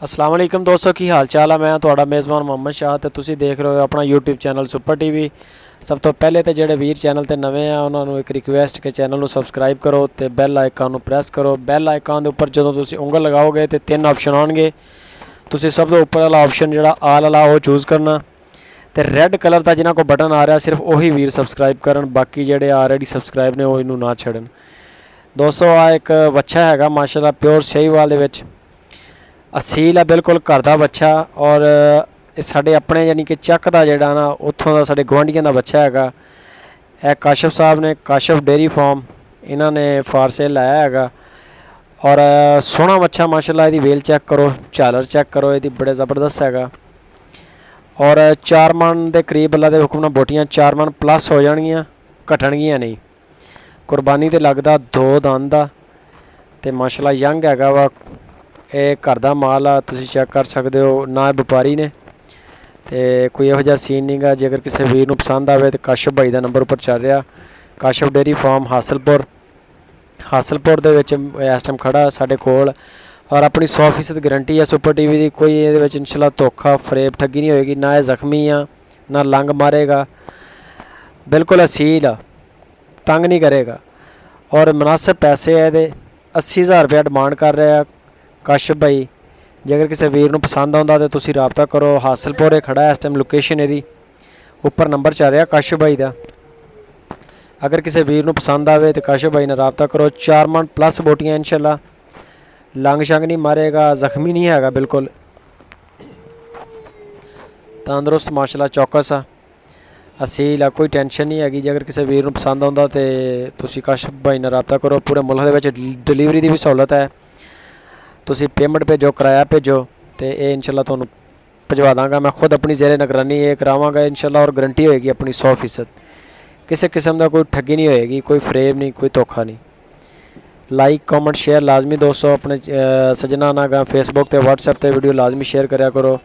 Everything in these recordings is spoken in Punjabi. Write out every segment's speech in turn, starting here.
अस्सलाम वालेकुम दोस्तों, की हाल चाल है। मैं तुहाडा मेज़बान मोहम्मद शाह ते तुसीं देख रहे हो अपना यूट्यूब चैनल सुपर टीवी। सब तो पहले तो ਜਿਹੜੇ ਵੀਰ ਚੈਨਲ ਤੇ ਨਵੇਂ ਆ ਉਹਨਾਂ ਨੂੰ ਇੱਕ ਰਿਕੁਐਸਟ ਕਿ ਚੈਨਲ ਨੂੰ ਸਬਸਕ੍ਰਾਈਬ ਕਰੋ ਤੇ ਬੈਲ ਆਈਕਨ ਨੂੰ ਪ੍ਰੈਸ ਕਰੋ। ਬੈਲ ਆਈਕਨ ਦੇ ਉੱਪਰ ਜਦੋਂ ਤੁਸੀਂ ਉਂਗਲ ਲਗਾਓਗੇ ਤੇ ਤਿੰਨ ਆਪਸ਼ਨ ਆਉਣਗੇ। ਤੁਸੀਂ ਸਭ ਤੋਂ ਉੱਪਰ ਵਾਲਾ ਆਪਸ਼ਨ ਜਿਹੜਾ ਆਲ ਵਾਲਾ ਉਹ ਚੂਜ਼ ਕਰਨਾ ਤੇ ਰੈੱਡ ਕਲਰ ਦਾ ਜਿਨ੍ਹਾਂ ਕੋਲ ਬਟਨ ਆ ਰਿਹਾ ਸਿਰਫ ਉਹੀ ਵੀਰ ਸਬਸਕ੍ਰਾਈਬ ਕਰਨ, ਬਾਕੀ ਜਿਹੜੇ ਆਲਰੇਡੀ ਸਬਸਕ੍ਰਾਈਬ ਨੇ ਉਹ ਇਹਨੂੰ ਨਾ ਛੱਡਣ। ਦੋਸਤੋ ਆ ਇੱਕ ਬੱਚਾ ਹੈਗਾ ਮਾਸ਼ਾਅੱਲਾ ਪਿਓਰ ਸ਼ਹੀਵਾਲ ਦੇ ਵਿੱਚ, ਅਸੀਲ ਆ ਬਿਲਕੁਲ ਘਰ ਦਾ ਬੱਚਾ। ਔਰ ਇਹ ਸਾਡੇ ਆਪਣੇ ਯਾਨੀ ਕਿ ਚੱਕ ਦਾ ਜਿਹੜਾ ਨਾ ਉੱਥੋਂ ਦਾ ਸਾਡੇ ਗੁਆਂਢੀਆਂ ਦਾ ਬੱਚਾ ਹੈਗਾ। ਇਹ ਕਾਸ਼ਫ ਸਾਹਿਬ ਨੇ, ਕਾਸ਼ਫ ਡੇਅਰੀ ਫਾਰਮ, ਇਹਨਾਂ ਨੇ ਫਾਰ ਸੇਲ ਲਾਇਆ ਹੈਗਾ। ਔਰ ਸੋਹਣਾ ਬੱਚਾ ਮਾਸ਼ਾਅੱਲਾ, ਇਹਦੀ ਵੇਲ ਚੈੱਕ ਕਰੋ, ਝਾਲਰ ਚੈੱਕ ਕਰੋ, ਇਹਦੀ ਬੜੇ ਜ਼ਬਰਦਸਤ ਹੈਗਾ। ਔਰ 4 ਮਣ ਦੇ ਕਰੀਬ ਅੱਲਾ ਦੇ ਹੁਕਮ ਨਾਲ ਬੋਟੀਆਂ 4 ਮਣ ਪਲੱਸ ਹੋ ਜਾਣਗੀਆਂ, ਘਟਣਗੀਆਂ ਨਹੀਂ। ਕੁਰਬਾਨੀ ਤੇ ਲੱਗਦਾ 2 ਦੰਦ ਦਾ ਤੇ ਮਾਸ਼ਾਅੱਲਾ ਯੰਗ ਹੈਗਾ ਵਾ। ਇਹ ਘਰ ਦਾ ਮਾਲ ਆ, ਤੁਸੀਂ ਚੈੱਕ ਕਰ ਸਕਦੇ ਹੋ। ਨਾ ਵਪਾਰੀ ਨੇ ਤੇ ਕੋਈ ਇਹੋ ਜਿਹਾ ਸੀਨ ਨਹੀਂ ਗਾ। ਜੇਕਰ ਕਿਸੇ ਵੀਰ ਨੂੰ ਪਸੰਦ ਆਵੇ ਤਾਂ ਕਾਸ਼ਫ ਭਾਈ ਦਾ ਨੰਬਰ ਉੱਪਰ ਚੱਲ ਰਿਹਾ, ਕਾਸ਼ਫ ਡੇਅਰੀ ਫਾਰਮ ਹਾਸਲਪੁਰ ਦੇ ਵਿੱਚ ਇਸ ਟਾਈਮ ਖੜਾ ਸਾਡੇ ਕੋਲ। ਔਰ ਆਪਣੀ 100% ਗਰੰਟੀ ਹੈ ਸੁਪਰ ਟੀਵੀ ਦੀ। ਕੋਈ ਇਹਦੇ ਵਿੱਚ ਇਨਸ਼ਾਅੱਲਾ ਧੋਖਾ ਫਰੇਬ ਠੱਗੀ ਨਹੀਂ ਹੋਏਗੀ। ਨਾ ਇਹ ਜ਼ਖਮੀ ਆ, ਨਾ ਲੰਗ ਮਾਰੇਗਾ, ਬਿਲਕੁਲ ਅਸੀਲ ਆ, ਤੰਗ ਨਹੀਂ ਕਰੇਗਾ। ਔਰ ਮੁਨਾਸਿਬ ਪੈਸੇ ਹੈ ਇਹਦੇ। 80,000 ਰੁਪਇਆ ਡਿਮਾਂਡ ਕਰ ਰਿਹਾ ਕਾਸ਼ਫ ਭਾਈ। ਜੇਕਰ ਕਿਸੇ ਵੀਰ ਨੂੰ ਪਸੰਦ ਆਉਂਦਾ ਤਾਂ ਤੁਸੀਂ ਰਾਬਤਾ ਕਰੋ। ਹਾਸਲਪੁਰ ਖੜਾ ਇਸ ਟਾਈਮ ਲੋਕੇਸ਼ਨ ਇਹਦੀ ਉੱਪਰ ਨੰਬਰ ਚੱਲ ਰਿਹਾ ਕਾਸ਼ਫ ਭਾਈ ਦਾ। ਅਗਰ ਕਿਸੇ ਵੀਰ ਨੂੰ ਪਸੰਦ ਆਵੇ ਤਾਂ ਕਾਸ਼ਫ ਭਾਈ ਨਾਲ ਰਾਬਤਾ ਕਰੋ। 4 ਮਣ ਪਲੱਸ ਬੋਟੀਆਂ ਇਨਸ਼ਾਅੱਲਾ, ਲੰਗ ਸ਼ੰਗ ਨਹੀਂ ਮਾਰੇਗਾ, ਜ਼ਖਮੀ ਨਹੀਂ ਹੈਗਾ, ਬਿਲਕੁਲ ਤੰਦਰੁਸਤ ਮਾਸ਼ਾਅੱਲਾ, ਚੌਕਸ ਆ, ਅਸੀਲ ਆ, ਕੋਈ ਟੈਨਸ਼ਨ ਨਹੀਂ ਹੈਗੀ। ਜੇਕਰ ਕਿਸੇ ਵੀਰ ਨੂੰ ਪਸੰਦ ਆਉਂਦਾ ਤਾਂ ਤੁਸੀਂ ਕਾਸ਼ਫ ਭਾਈ ਨਾਲ ਰਾਬਤਾ ਕਰੋ। ਪੂਰੇ ਮੁਲਕ ਦੇ ਵਿੱਚ ਡਿਲੀਵਰੀ ਦੀ ਵੀ ਸਹੂਲਤ ਹੈ। ਤੁਸੀਂ ਪੇਮੈਂਟ ਭੇਜੋ, ਕਿਰਾਇਆ ਭੇਜੋ ਤੇ ਇਹ ਇਨਸ਼ਾਅੱਲਾ ਤੁਹਾਨੂੰ ਭਜਵਾ ਦਾਂਗਾ। ਮੈਂ ਖੁਦ ਆਪਣੀ ਜ਼ੇਰੇ ਨਿਗਰਾਨੀ ਇਹ ਕਰਾਵਾਂਗਾ ਇਨਸ਼ਾਅੱਲਾ। ਔਰ ਗਰੰਟੀ ਹੋਏਗੀ ਆਪਣੀ 100%। ਕਿਸੇ ਕਿਸਮ ਦਾ ਕੋਈ ਠੱਗੀ ਨਹੀਂ ਹੋਏਗੀ, ਕੋਈ ਫਰੇਬ ਨਹੀਂ, ਕੋਈ ਧੋਖਾ ਨਹੀਂ। ਲਾਈਕ ਕਮੈਂਟ ਸ਼ੇਅਰ ਲਾਜ਼ਮੀ ਦੋਸਤੋ ਆਪਣੇ ਸੱਜਣਾ ਨਾਲ ਫੇਸਬੁੱਕ ਤੇ WhatsApp ਤੇ ਵੀਡੀਓ ਲਾਜ਼ਮੀ ਸ਼ੇਅਰ ਕਰਿਆ ਕਰੋ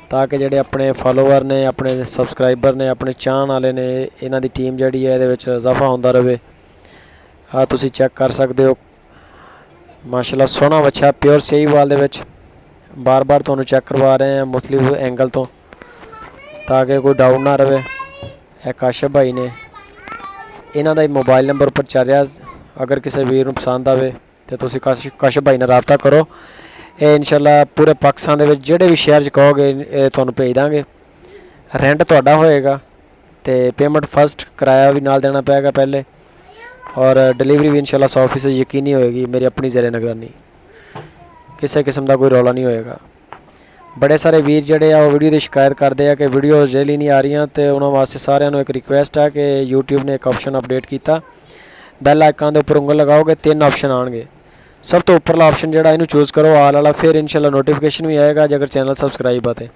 ਤਾਂ ਕਿ ਜਿਹੜੇ ਆਪਣੇ ਫਾਲੋਵਰ ਨੇ, ਆਪਣੇ ਸਬਸਕ੍ਰਾਈਬਰ ਨੇ, ਆਪਣੇ ਚਾਹਣ ਵਾਲੇ ਨੇ, ਇਹਨਾਂ ਦੀ ਟੀਮ ਜਿਹੜੀ ਹੈ ਇਹਦੇ ਵਿੱਚ ਇਜ਼ਾਫਾ ਹੁੰਦਾ ਰਹੇ। ਆਹ ਤੁਸੀਂ ਚੈੱਕ ਕਰ ਸਕਦੇ ਹੋ ਮਾਸ਼ਾਅੱਲਾ ਸੋਹਣਾ ਬੱਚਾ ਪਿਓਰ ਸ਼ਹੀਵਾਲ ਦੇ ਵਿੱਚ। ਬਾਰ-ਬਾਰ ਤੁਹਾਨੂੰ ਚੈੱਕ ਕਰਵਾ ਰਹੇ ਹਾਂ ਮੁਖਤਲਿਫ ਐਂਗਲ ਤੋਂ ਤਾਂ ਕਿ ਕੋਈ ਡਾਊਟ ਨਾ ਰਹੇ। ਇਹ ਕਾਸ਼ਫ ਭਾਈ ਨੇ, ਇਹਨਾਂ ਦਾ ਹੀ ਮੋਬਾਈਲ ਨੰਬਰ ਉੱਪਰ ਚੱਲ ਰਿਹਾ। ਅਗਰ ਕਿਸੇ ਵੀਰ ਨੂੰ ਪਸੰਦ ਆਵੇ ਤਾਂ ਤੁਸੀਂ ਕਾਸ਼ਫ ਭਾਈ ਨਾਲ ਰਾਬਤਾ ਕਰੋ। ਇਹ ਇਨਸ਼ਾਅੱਲਾ ਪੂਰੇ ਪਾਕਿਸਤਾਨ ਦੇ ਵਿੱਚ ਜਿਹੜੇ ਵੀ ਸ਼ਹਿਰ 'ਚ ਕਹੋਗੇ ਇਹ ਤੁਹਾਨੂੰ ਭੇਜ ਦਾਂਗੇ। ਰੈਂਟ ਤੁਹਾਡਾ ਹੋਏਗਾ ਤੇ ਪੇਮੈਂਟ ਫਸਟ, ਕਿਰਾਇਆ ਵੀ ਨਾਲ ਦੇਣਾ ਪਏਗਾ ਪਹਿਲੇ। ਔਰ डिलीवरी भी इंशाल्लाह 100% यकीनी होएगी। मेरी अपनी ज़ेरे निगरानी, किसी किस्म का कोई रौला नहीं होएगा। बड़े सारे वीर जोड़े आ वीडियो की शिकायत करते हैं कि वीडियो डेली नहीं आ रही, तो उन्होंने वास्ते सारिਆਂ एक रिक्वेस्ट है कि यूट्यूब ने एक ऑप्शन अपडेट किया। बैल आइकन के उपर उंगल लगाओगे 3 ऑप्शन आएंगे। सब तो उपरला ऑप्शन जोड़ा इनू चूज़ करो आल वाला, फिर इंशाल्लाह नोटिफिकेशन भी आएगा जगह चैनल सबसक्राइब है।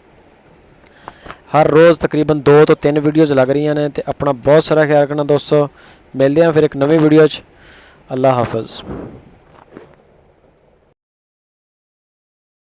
हर रोज़ तकरीबन 2 तो 3 वीडियोज़ लग रही हैं। तो अपना बहुत सारा ख्याल रखना दोस्तों। मिलते हैं फिर एक नवी वीडियो। अल्लाह हाफिज़।